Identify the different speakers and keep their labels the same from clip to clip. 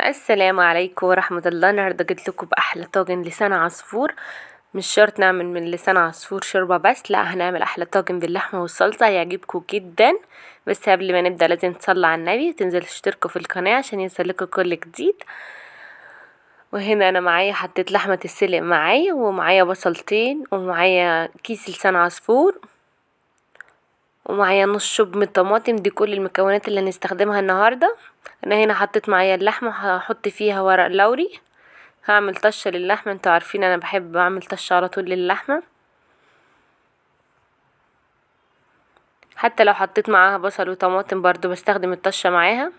Speaker 1: السلام عليكم ورحمة الله. النهاردة جيت لكم بأحلى طاجن لسان عصفور. مش شرط نعمل من لسان عصفور شوربة بس، لا هنعمل أحلى طاجن باللحمة والصلصة هيعجبكم جدا. بس قبل ما نبدأ لازم تصلوا على النبي وتنزلوا تشتركوا في القناة عشان يوصلكوا كل جديد. وهنا أنا معايا حطيت لحمة تتسلق معايا، ومعايا بصلتين، ومعايا كيس لسان عصفور، ومعايا نص شوب من الطماطم. دي كل المكونات اللي هنستخدمها النهارده. انا هنا حطيت معايا اللحمه، هحط فيها ورق لوري، هعمل طشه للحمه. انتوا عارفين انا بحب اعمل طشه على طول للحمه، حتى لو حطيت معاها بصل وطماطم برضو بستخدم الطشه معاها.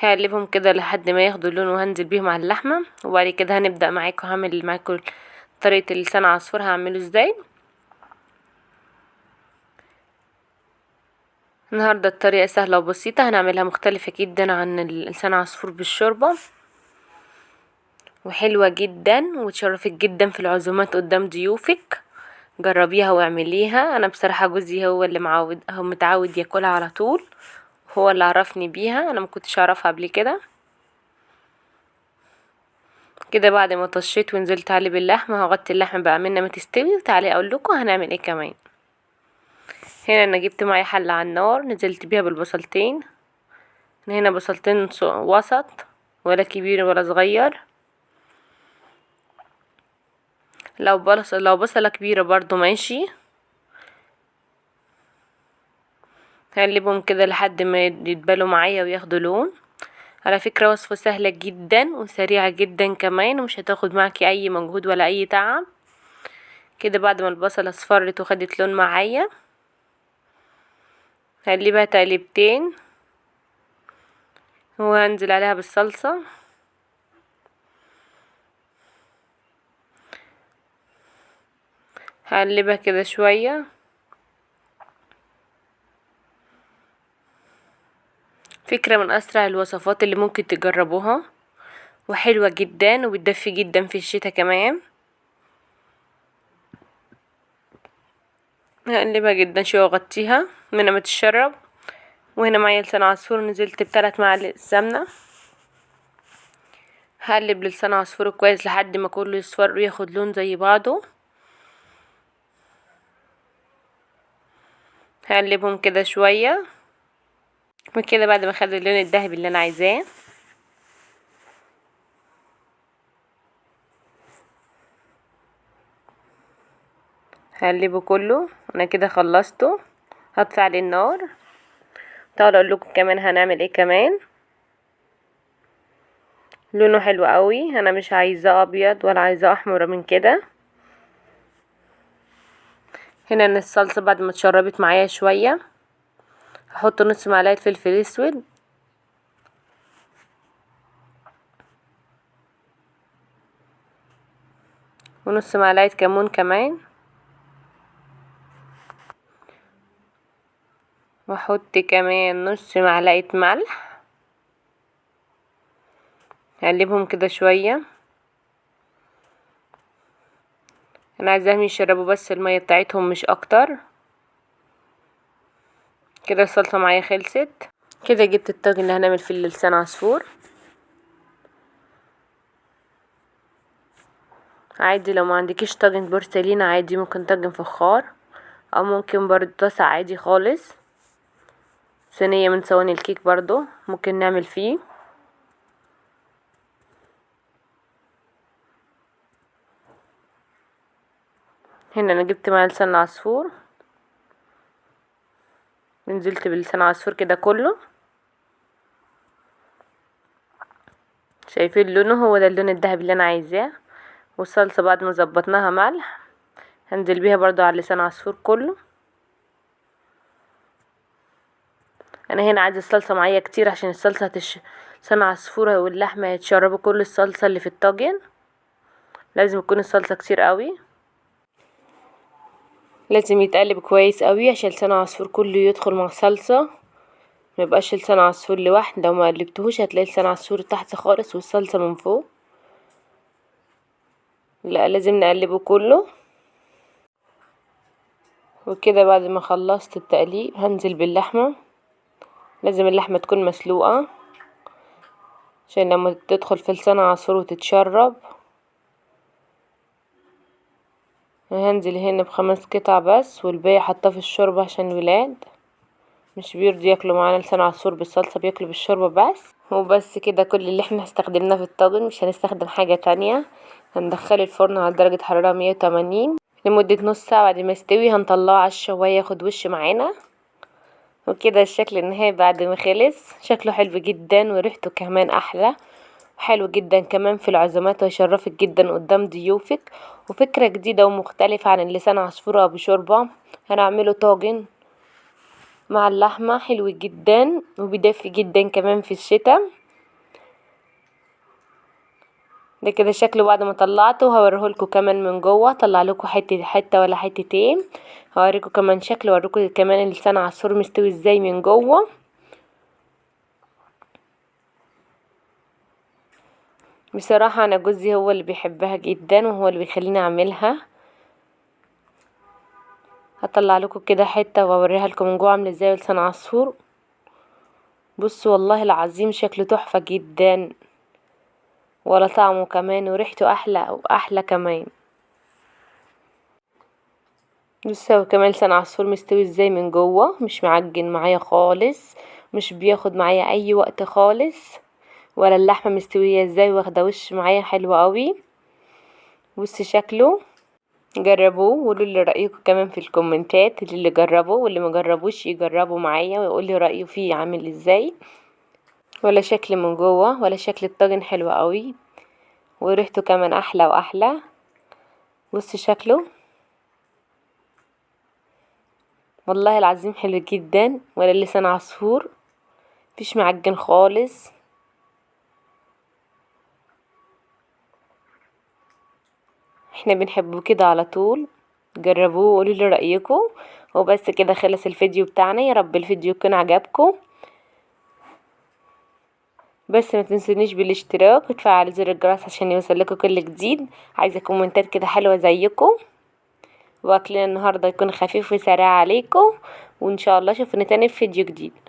Speaker 1: هقلبهم كده لحد ما ياخدوا اللون، وهنزل بيهم على اللحمه. وبعد كده هنبدا معاكم، هعمل معاكم طريقه لسان عصفور هعمله ازاي. النهارده الطريقه سهله وبسيطه، هنعملها مختلفه جدا عن لسان عصفور بالشوربه، وحلوة جدا وتشرفك جدا في العزومات قدام ضيوفك. جربيها واعمليها. انا بصراحة جوزي هو اللي متعود ياكلها على طول، هو اللي عرفني بيها، انا ما كنتش اعرفها قبل كده. كده بعد ما طشيت ونزلت عليه باللحمة، هغطي اللحمة بقى منها ما تستوي، وتعالي اقول لكم هنعمل ايه كمان. هنا انا جبت معايا حلة على النار، نزلت بيها بالبصلتين. هنا بصلتين وسط، ولا كبير ولا صغير. لو بصلة كبيرة برضو ماشي. هقلبهم كده لحد ما يتبالوا معايا وياخدوا لون. على فكرة وصفة سهلة جدا وسريعة جدا كمان، ومش هتاخد معاكي اي مجهود ولا اي تعب. كده بعد ما البصلة اصفرت وخدت لون معايا، هقلبها تقلبتين وهنزل عليها بالصلصة. هقلبها كده شوية. فكرة من اسرع الوصفات اللي ممكن تجربوها، وحلوة جدا وبتدفي جدا في الشتاء كمان. هقلبها جدا شوية واغطيها من ما تتشرب. وهنا معايا لسان عصفور، نزلت ب3 معالق سمنة. هقلب لسان عصفور كويس لحد ما كله يصفر وياخد لون زي بعضه. هقلبهم كده شوية، وكده بعد ما خد اللون الذهبي اللي انا عايزاه، هقلبه كله. انا كده خلصته، هطفي عليه النار. تعالوا اقول لكم كمان هنعمل ايه كمان. لونه حلو قوي، انا مش عايزاه ابيض ولا عايزاه احمر من كده. هنا ان الصلصه بعد ما اتشربت معايا شويه، هحط نص معلقه فلفل اسود، ونص معلقه كمون كمان، واحط كمان نص معلقه ملح. هقلبهم كده شويه. انا عايزاهم يشربوا بس الميه بتاعتهم مش اكتر. كده الصلصه معايا خلصت. كده جبت الطاجن اللي هنعمل فيه لسان عصفور. عادي لو ما عندكيش طاجن بورسلين عادي ممكن طاجن فخار، او ممكن برضو طاسة عادي خالص. صينية من صواني الكيك برضو ممكن نعمل فيه. هنا انا جبت معايا لسان عصفور، نزلت بلسان عصفور كده كله. شايفين لونه؟ هو ده اللون الذهبي اللي انا عايزاه. والصلصة بعد ما ظبطناها ملح، هنزل بيها برضو على لسان عصفور كله. انا هنا عايزه الصلصه معايا كتير عشان الصلصه لسان عصفور واللحمه يتشربوا كل الصلصه اللي في الطاجن. لازم يكون الصلصه كتير قوي، لازم يتقلب كويس قوي عشان لسان عصفور كله يدخل مع الصلصه. ما يبقاش لسان عصفور لوحده، لو ما قلبتهوش هتلاقي لسان عصفور تحت خالص والصلصه من فوق. لا لازم نقلبه كله. وكده بعد ما خلصت التقليب هنزل باللحمه. لازم اللحمة تكون مسلوقة عشان لما تدخل في لسان عصفور وتتشرب. انا هنزل هنا ب5 قطع بس، والباقي حطاه في الشوربة عشان الولاد مش بيرضوا ياكلوا معانا لسان عصفور بالصلصة، بياكلوا بالشوربة بس. وبس كده كل اللي احنا استخدمناه في الطاجن، مش هنستخدم حاجة تانية. هندخله الفرن على درجة حرارة 180 لمدة نص ساعة. بعد ما يستوي هنطلعه على الشواية ياخد وش معانا. وكده الشكل النهائي بعد ما خلص، شكله حلو جدا وريحته كمان احلى، حلو جدا كمان في العزومات ويشرفك جدا قدام ضيوفك. وفكرة جديدة ومختلفة عن اللسان عصفور ابو شوربة. هنعمله طاجن مع اللحمة حلو جدا وبيدفي جدا كمان في الشتاء. ده كده شكله بعد ما طلعته. هوريهولكوا كمان من جوه، طلع لكم حته ولا حتتين. هوريكم كمان شكل، اوريكم كمان لسان عصفور مستوي ازاي من جوه. بصراحه انا جوزي هو اللي بيحبها جدا وهو اللي بيخليني اعملها. هطلع لكم كده حته واوريها لكم من جوه عامله ازاي لسان عصفور. بصوا والله العظيم شكله تحفه جدا، ولا طعمه كمان وريحته احلى واحلى كمان. لسه كمان لسان عصفور مستوي ازاي من جوه، مش معجن معايا خالص، مش بياخد معايا اي وقت خالص. ولا اللحمه مستويه ازاي واخده وش معايا حلو قوي. بص شكله. جربوه وقولوا لي رايكم كمان في الكومنتات، اللي جربوه واللي ما جربوش يجربوا معايا ويقول لي رايه فيه عامل ازاي. ولا شكل من جوه ولا شكل الطاجن حلو قوي، وريحته كمان احلى واحلى. بص شكله والله العظيم حلو جدا، ولا لسان عصفور مفيش معجن خالص. احنا بنحبه كده على طول. جربوه وقولوا لي رايكم. وبس كده خلص الفيديو بتاعنا. يا رب الفيديو يكون عجبكم. بس ما تنسونيش بالاشتراك وتفعلوا زر الجرس عشان يوصلكوا كل جديد. عايزه كومنتات كده حلوه زيكم. واكلنا النهارده يكون خفيف وسريع عليكم، وان شاء الله اشوفنا تاني في فيديو جديد.